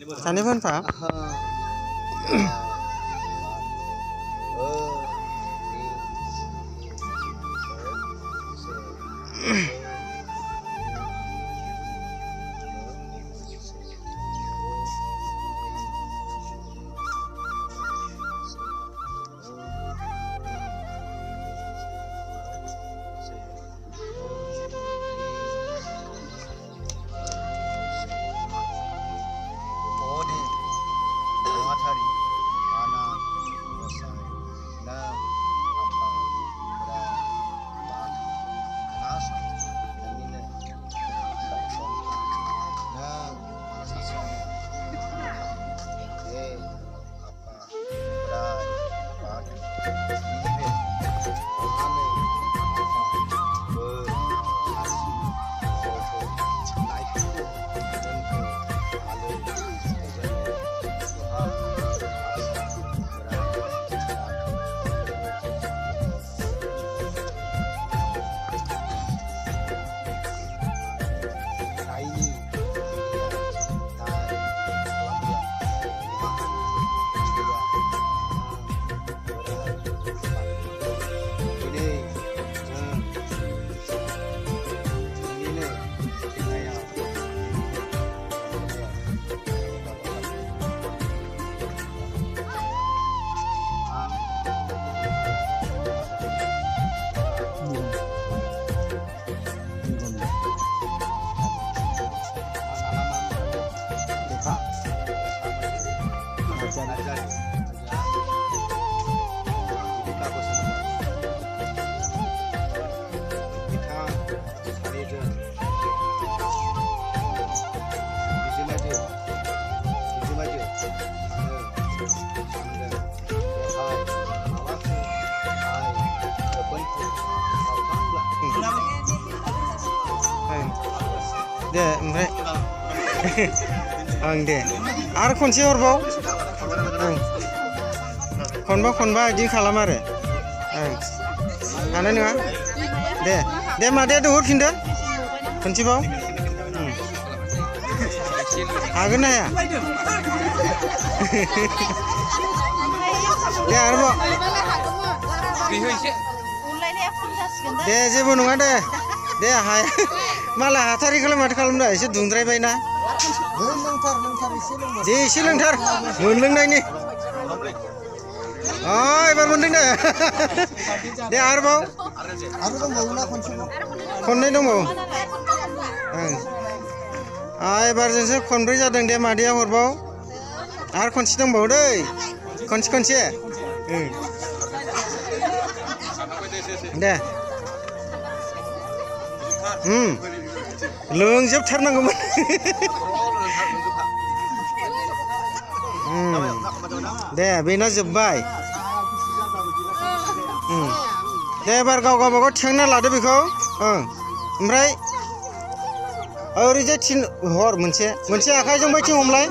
सानैबो होनफा दे ओमफ्राय ओं दे आरो खनसे हरबाव ओं खनबा बिदि खालाम आरो ओं हानाय नङा दे दे मादैया हरफिनदो खनसेबाव हागोन ना हाया दे आरोबाव दे जेबो नङा दे दे हाया मालाय हाथारिखौलाय माथो खालामनो एसे दुंद्रायबाय ना दे एसे लोंथार मोनलोंनायनि एबार मोनदों दे दे आरोबाव खननै दंबावो ओं एबारजोंसो खनब्रै जादों दे मादैया हरबाव आरो खनसे दंबावो दै खनसे दे लोंजोबथारनांगौमोन दे बेना जोब्बाय दे एबार गावबागाव थेंना लादो बेखौ ओमफ्राय ओरैजाय थिन हर मोनसे आखाइजों बैथिं हमलाय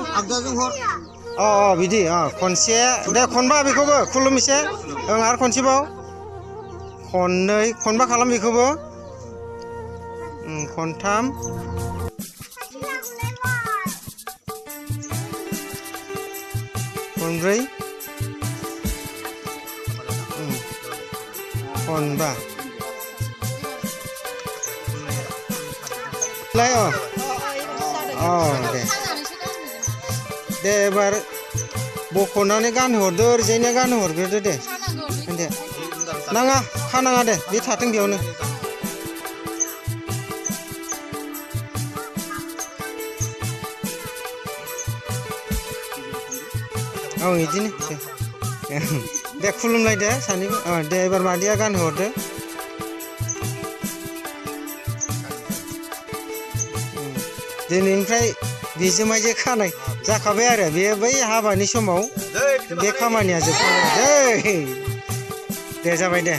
बिदि खनसे दे खनबा बेखौबो खुलुम एसे आरो खनसेबाव खनबा खालाम बेखौबो खनथाम खनब्रै खनबा दे एबार बख'नानै गानहरदो ओरैजायनो गानहरग्रोदो दे नाङा खानाङा दे बे थाथों बेयावनो बिदिनो दे खुलुमलायदो सानैबो दे एबार मादैया गानहरदो दिनैनिफ्राय बिजोमायजो खानाय जाखाबाय आरो बेयो बै हाबानि समाव बे खामानिया जोबखाबाय दे जाबाय दे